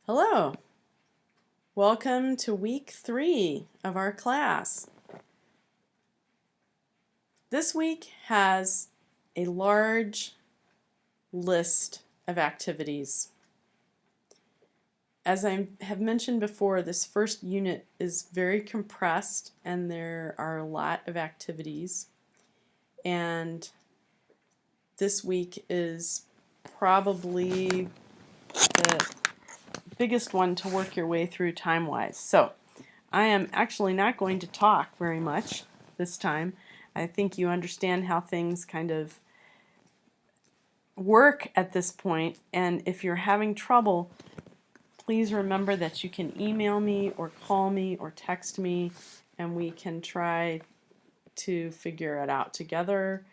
Hello, welcome to week 3 of our class. This week has a large list of activities. As I have mentioned before, this first unit is very compressed and there are a lot of activities. And this week is probably the biggest one to work your way through time-wise. So I am actually not going to talk very much this time. I think you understand how things kind of work at this point, and if you're having trouble, please remember that you can email me or call me or text me and we can try to figure it out together.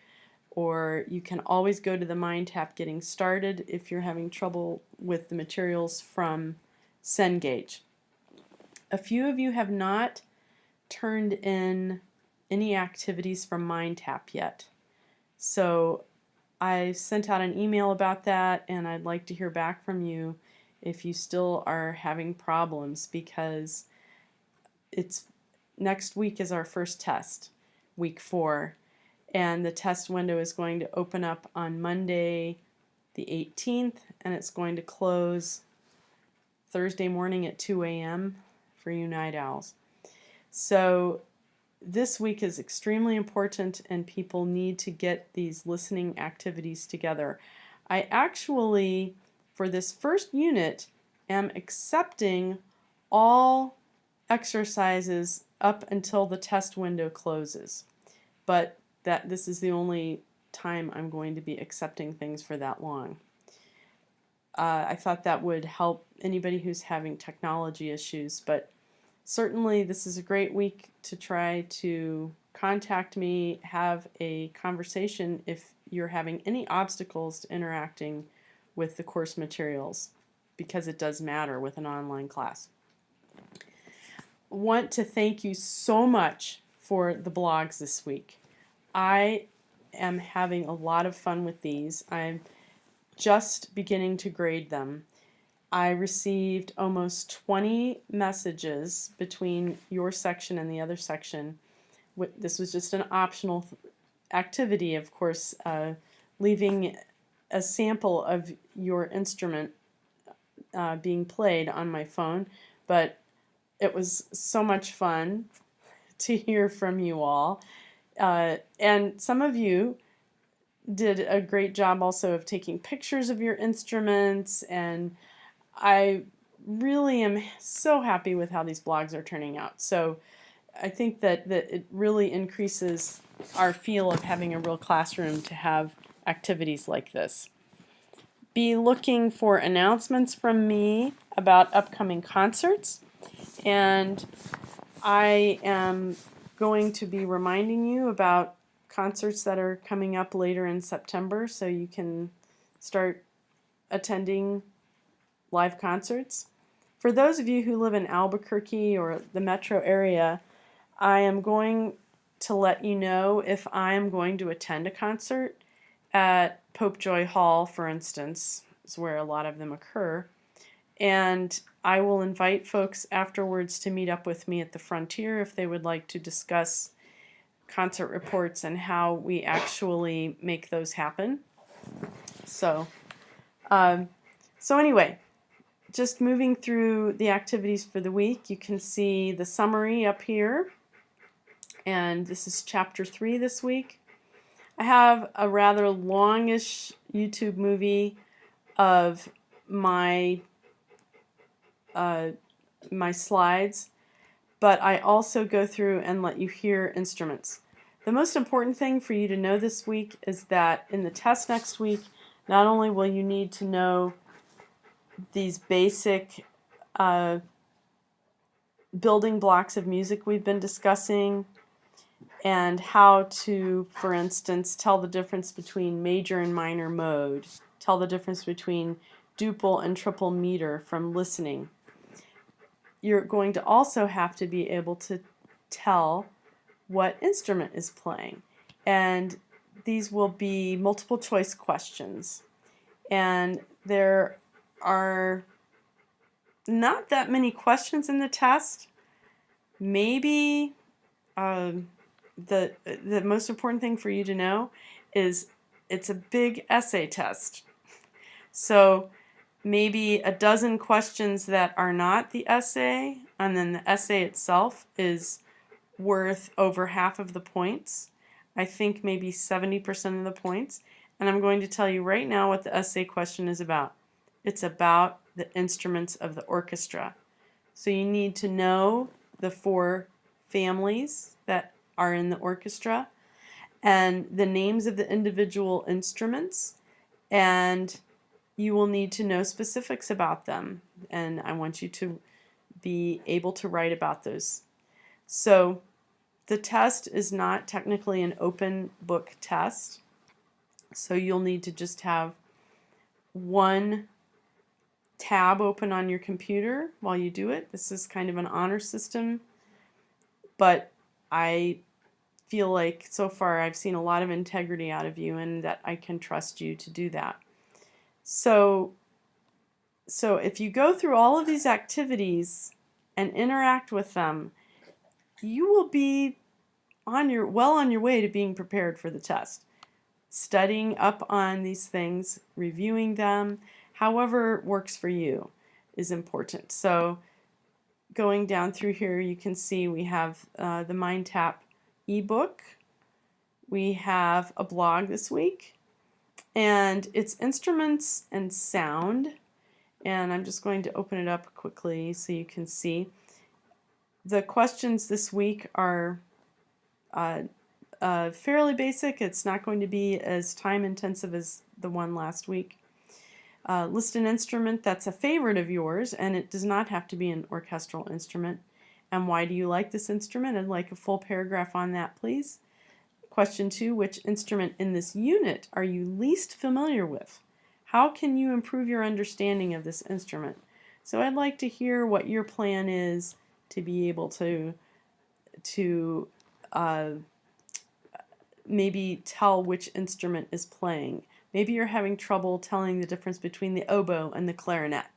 Or you can always go to the MindTap Getting Started if you're having trouble with the materials from Cengage. A few of you have not turned in any activities from MindTap yet. So I sent out an email about that and I'd like to hear back from you if you still are having problems, because next week is our first test, week 4. And the test window is going to open up on Monday the 18th, and it's going to close Thursday morning at 2 a.m. for you night owls. So this week is extremely important and people need to get these listening activities together. I actually, for this first unit, am accepting all exercises up until the test window closes. But this is the only time I'm going to be accepting things for that long. I thought that would help anybody who's having technology issues, but certainly this is a great week to try to contact me, have a conversation if you're having any obstacles to interacting with the course materials, because it does matter with an online class. Want to thank you so much for the blogs this week. I am having a lot of fun with these. I'm just beginning to grade them. I received almost 20 messages between your section and the other section. This was just an optional activity, of course, leaving a sample of your instrument being played on my phone, but it was so much fun to hear from you all. And some of you did a great job also of taking pictures of your instruments, and I really am so happy with how these blogs are turning out. So I think that it really increases our feel of having a real classroom to have activities like this. Be looking for announcements from me about upcoming concerts, and I am going to be reminding you about concerts that are coming up later in September, so you can start attending live concerts. For those of you who live in Albuquerque or the metro area, I am going to let you know if I am going to attend a concert at Pope Joy Hall, for instance, is where a lot of them occur. And I will invite folks afterwards to meet up with me at the Frontier if they would like to discuss concert reports and how we actually make those happen. So anyway, just moving through the activities for the week, you can see the summary up here. And this is chapter 3 this week. I have a rather longish YouTube movie of my slides, but I also go through and let you hear instruments. The most important thing for you to know this week is that in the test next week, not only will you need to know these basic building blocks of music we've been discussing, and how to, for instance, tell the difference between major and minor mode, tell the difference between duple and triple meter from listening. You're going to also have to be able to tell what instrument is playing. And these will be multiple choice questions. And there are not that many questions in the test. Maybe the most important thing for you to know is it's a big essay test. So maybe a dozen questions that are not the essay, and then the essay itself is worth over half of the points. I think maybe 70% of the points. And I'm going to tell you right now what the essay question is about. It's about the instruments of the orchestra. So you need to know the 4 families that are in the orchestra and the names of the individual instruments, and you will need to know specifics about them, and I want you to be able to write about those. So the test is not technically an open book test, so you'll need to just have one tab open on your computer while you do it. This is kind of an honor system, but I feel like so far I've seen a lot of integrity out of you and that I can trust you to do that. So if you go through all of these activities and interact with them, you will be well on your way to being prepared for the test. Studying up on these things, reviewing them, however works for you is important. So going down through here, you can see we have the MindTap ebook. We have a blog this week, and it's instruments and sound. And I'm just going to open it up quickly so you can see. The questions this week are fairly basic. It's not going to be as time intensive as the one last week. List an instrument that's a favorite of yours, and it does not have to be an orchestral instrument. And why do you like this instrument? I'd like a full paragraph on that, please. Question 2, which instrument in this unit are you least familiar with? How can you improve your understanding of this instrument? So I'd like to hear what your plan is to be able to maybe tell which instrument is playing. Maybe you're having trouble telling the difference between the oboe and the clarinet.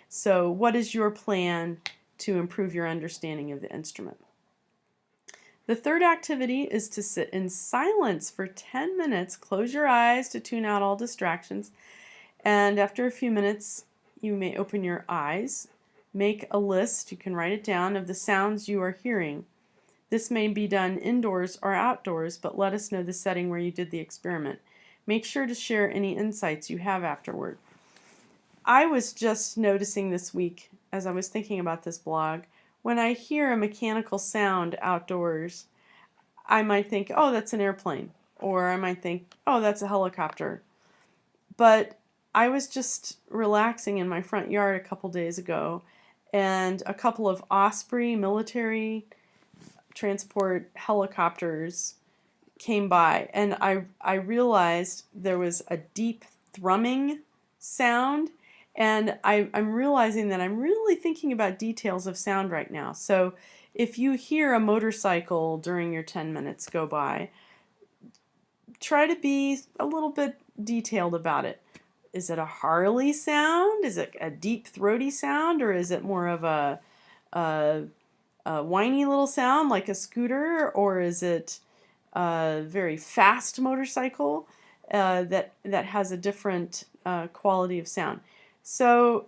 So what is your plan to improve your understanding of the instrument? The third activity is to sit in silence for 10 minutes. Close your eyes to tune out all distractions. And after a few minutes, you may open your eyes. Make a list, you can write it down, of the sounds you are hearing. This may be done indoors or outdoors, but let us know the setting where you did the experiment. Make sure to share any insights you have afterward. I was just noticing this week, as I was thinking about this blog, when I hear a mechanical sound outdoors, I might think, oh, that's an airplane, or I might think, oh, that's a helicopter. But I was just relaxing in my front yard a couple days ago, and a couple of Osprey military transport helicopters came by, and I realized there was a deep thrumming sound, and I'm realizing that I'm really thinking about details of sound right now. So if you hear a motorcycle during your 10 minutes go by, try to be a little bit detailed about it. Is it a Harley sound? Is it a deep throaty sound? Or is it more of a whiny little sound like a scooter? Or is it a very fast motorcycle that has a different quality of sound? So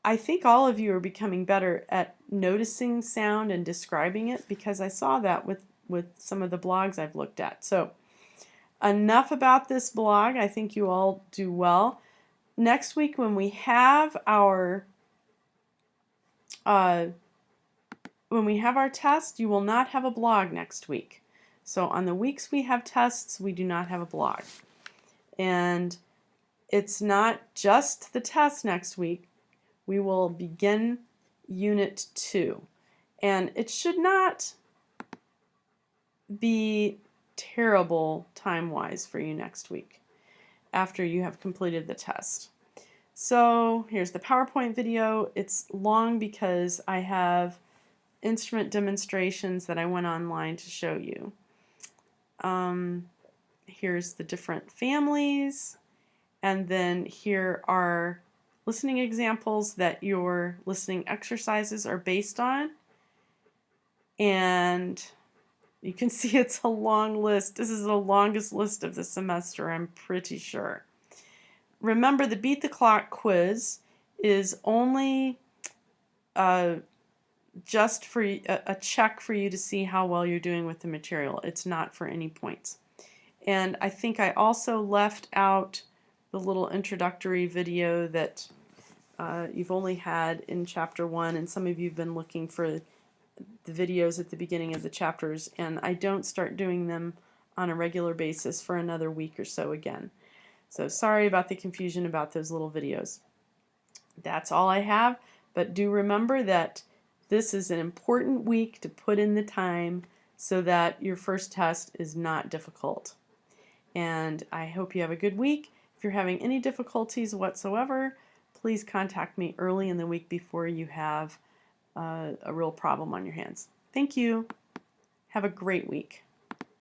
I think all of you are becoming better at noticing sound and describing it, because I saw that with some of the blogs I've looked at. So enough about this blog. I think you all do well. Next week, when we have our test, you will not have a blog next week. So on the weeks we have tests, we do not have a blog. And it's not just the test next week. We will begin Unit 2. And it should not be terrible time-wise for you next week after you have completed the test. So here's the PowerPoint video. It's long because I have instrument demonstrations that I went online to show you. Here's the different families, and then here are listening examples that your listening exercises are based on. And you can see it's a long list. This is the longest list of the semester, I'm pretty sure. Remember, the Beat the Clock quiz is only just for a check for you to see how well you're doing with the material. It's not for any points. And I think I also left out the little introductory video that you've only had in chapter 1, and some of you have been looking for the videos at the beginning of the chapters, and I don't start doing them on a regular basis for another week or so again. So sorry about the confusion about those little videos. That's all I have, but do remember that this is an important week to put in the time so that your first test is not difficult. And I hope you have a good week. If you're having any difficulties whatsoever, please contact me early in the week before you have a real problem on your hands. Thank you. Have a great week.